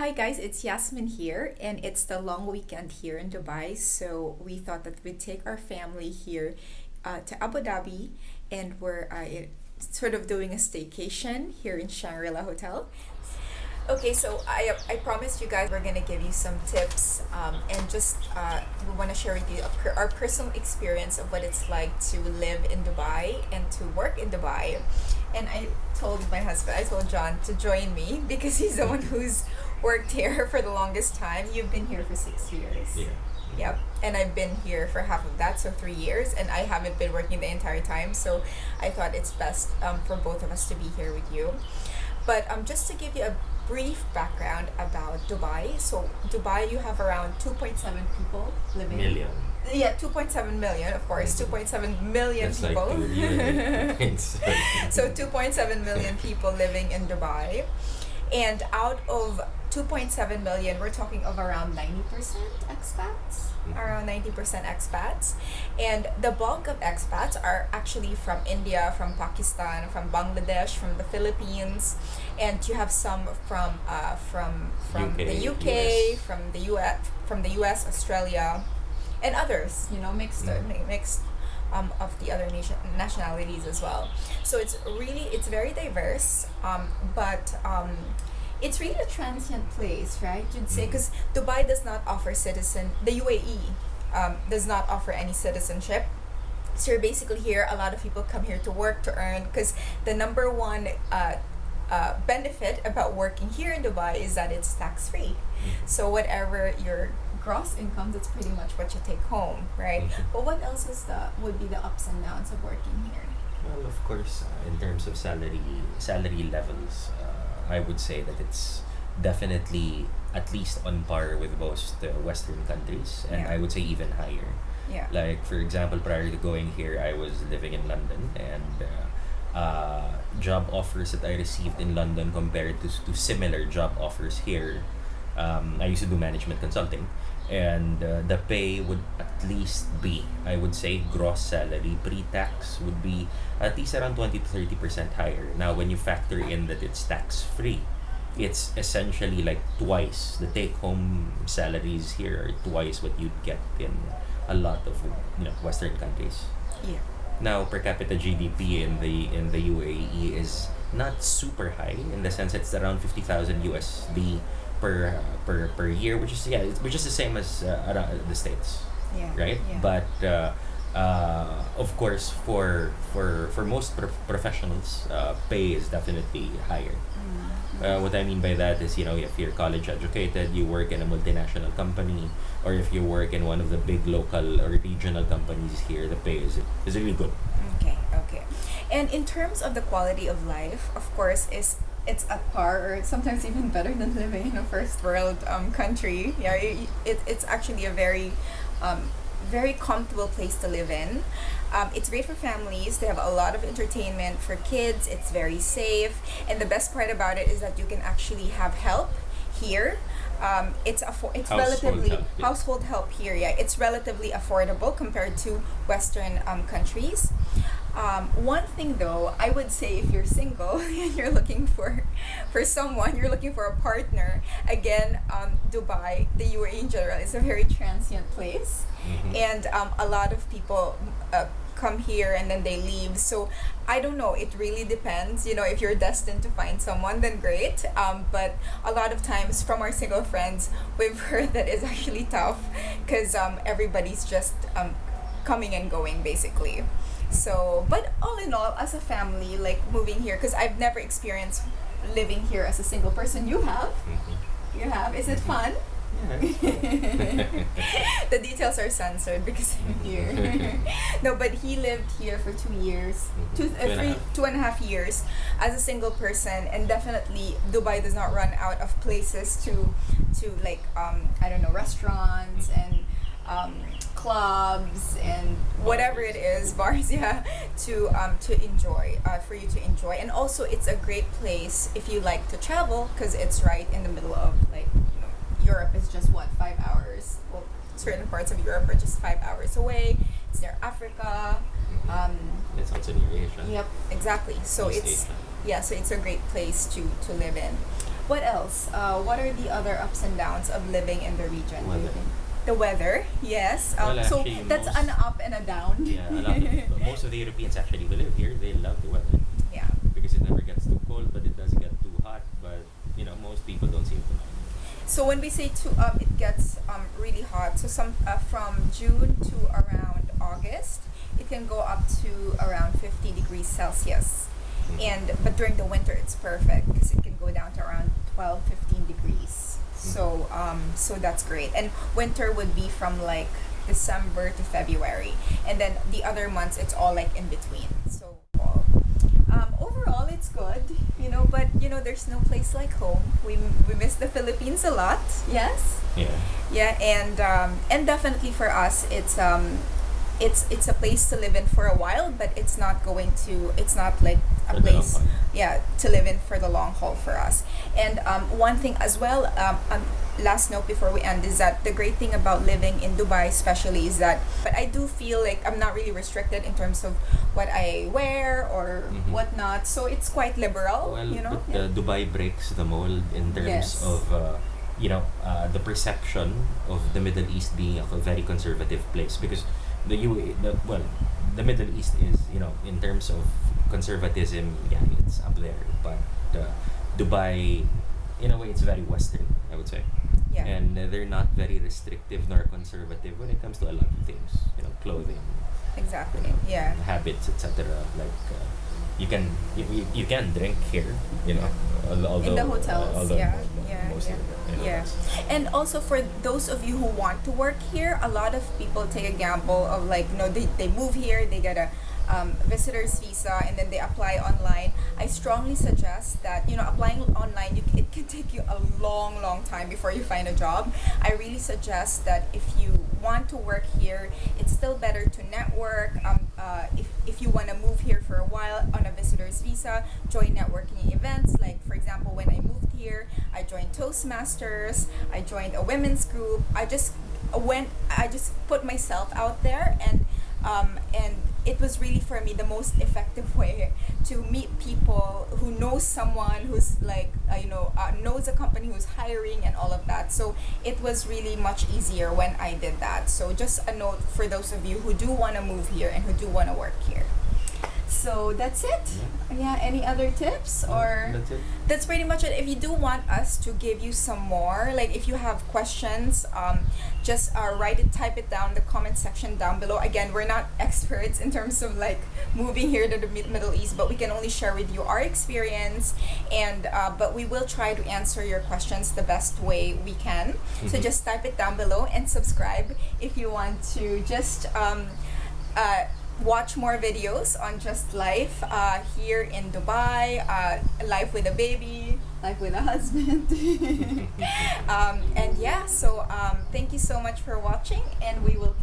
Hi guys, it's Yasmin here, and it's the long weekend here in Dubai. So we thought that we'd take our family here to Abu Dhabi, and we're sort of doing a staycation here in Shangri-La Hotel. Okay, so I promised you guys we're gonna give you some tips, and just we want to share with you our personal experience of what it's like to live in Dubai and to work in Dubai. And I told my husband, I told John to join me because he's the one who's worked here for the longest time. You've been here for 6 years. Yeah. Yep. And I've been here for half of that, so 3 years, and I haven't been working the entire time. So I thought it's best for both of us to be here with you. But just to give you a brief background about Dubai. So Dubai, you have around 2.7 people living. Million. Yeah, 2.7 million, of course. 2.7 million That's people. like 2 million. So 2.7 million people living in Dubai. And out of 2.7 million, we're talking of around 90% expats. Around 90% expats. And the bulk of expats are actually from India, from Pakistan, from Bangladesh, from the Philippines, and you have some from UK, the UK, US. from the US, Australia, and others. You know, mixed of the other nationalities as well. So it's very diverse, but it's really a transient place, right? You'd say, because Dubai does not offer the UAE does not offer any citizenship. So you're basically here. A lot of people come here to work, to earn, because the number one benefit about working here in Dubai is that it's tax free. So whatever your gross income, that's pretty much what you take home, right? But what else would be the ups and downs of working here? Well, of course, in terms of salary levels, I would say that it's definitely at least on par with most Western countries, and Yeah. I would say even higher. Yeah. Like, for example, prior to going here, I was living in London, and job offers that I received in London compared to similar job offers here. I used to do management consulting, and the pay would at least be, I would say, gross salary pre-tax would be at least around 20 to 30% higher. Now, when you factor in that it's tax-free, it's essentially like twice. The take-home salaries here are twice what you'd get in a lot of Western countries. Yeah. Now, per capita GDP in the UAE is not super high, in the sense it's around 50,000 USD per year, which is the same as around the States, Yeah. right? Yeah. But of course, for most professionals, pay is definitely higher. What I mean by that is, if you're college educated, you work in a multinational company, or if you work in one of the big local or regional companies here, the pay is really good. Okay. And in terms of the quality of life, of course, it's at par, or sometimes even better than living in a first world country. Yeah, it's actually a very comfortable place to live in. It's great for families. They have a lot of entertainment for kids. It's very safe, and the best part about it is that you can actually have help here. It's relatively help, yeah. household help here. Yeah, it's relatively affordable compared to Western countries. One thing though, I would say, if you're single and you're looking for someone, you're looking for a partner, again, Dubai, the UAE in general, is a very transient place. And a lot of people come here and then they leave. So I don't know, it really depends. If you're destined to find someone, then great. But a lot of times from our single friends, we've heard that it's actually tough, because everybody's just coming and going, basically. So, but all in all, as a family, like moving here, because I've never experienced living here as a single person. You have? You have? Is it fun? Yeah, it's fun. The details are censored because I'm here. No, but he lived here for 2 years, Mhm. 2.5 years as a single person, and definitely Dubai does not run out of places to like I don't know, restaurants and clubs and whatever it is, bars, yeah, to enjoy, for you to enjoy. And also, it's a great place if you like to travel, because it's right in the middle of, like, Europe is just 5 hours. Well, certain parts of Europe are just 5 hours away. It's near Africa. It's also near Asia. Yep, exactly. So East it's Asia. yeah, so it's a great place to live in. What else? What are the other ups and downs of living in the region? do you Weather. think? The weather, yes. Well, So actually, that's most- an up and a down. Yeah, a lot of most of the Europeans actually who live here, they love the weather Yeah. because it never gets too cold, but it doesn't get too hot. But most people don't seem to mind. So when we say it gets really hot. So from June to around August, it can go up to around 50 degrees Celsius. But during the winter, it's perfect because it can go down to around 12, 15 degrees. So that's great. And winter would be from like December to February, and then the other months it's all like in between. So overall, it's good, But there's no place like home. We miss the Philippines a lot. Yes. Yeah. Yeah, and definitely for us, it's a place to live in for a while, but it's not like a For the long place, haul. yeah, to live in for the long haul for us. And one thing as well, last note before we end, is that the great thing about living in Dubai especially is that, but I do feel like I'm not really restricted in terms of what I wear or Mhm. whatnot, so it's quite liberal, Well, Yeah. but Dubai breaks the mold in terms Yes. of the perception of the Middle East being a very conservative place because the Middle East is in terms of conservatism, yeah, it's up there, but Dubai, in a way, it's very Western, I would say. Yeah. And they're not very restrictive nor conservative when it comes to a lot of things, clothing, Exactly. Yeah. habits, etc. Like you can drink here, although In the hotels, although yeah, mo- yeah, most yeah, of it, yeah. And also for those of you who want to work here, a lot of people take a gamble of like, they move here, they get a visitor's visa, and then they apply online. I strongly suggest that applying online, it can take you a long, long time before you find a job. I really suggest that if you want to work here, it's still better to network. If you want to move here for a while on a visitor's visa, join networking events. Like for example, when I moved here, I joined Toastmasters, I joined a women's group. I just put myself out there, and it was really for me the most effective way to meet people who know someone who's like knows a company who's hiring and all of that. So it was really much easier when I did that. So just a note for those of you who do want to move here and who do want to work here. So that's it. Yeah. Any other tips or? That's it. That's pretty much it. If you do want us to give you some more, like if you have questions, just type it down in the comment section down below. Again, we're not experts in terms of like moving here to the Middle East, but we can only share with you our experience, and but we will try to answer your questions the best way we can. So Mhm. just type it down below and subscribe if you want to just watch more videos on just life here in Dubai, life with a baby, life with a husband. And yeah, so thank you so much for watching, and we will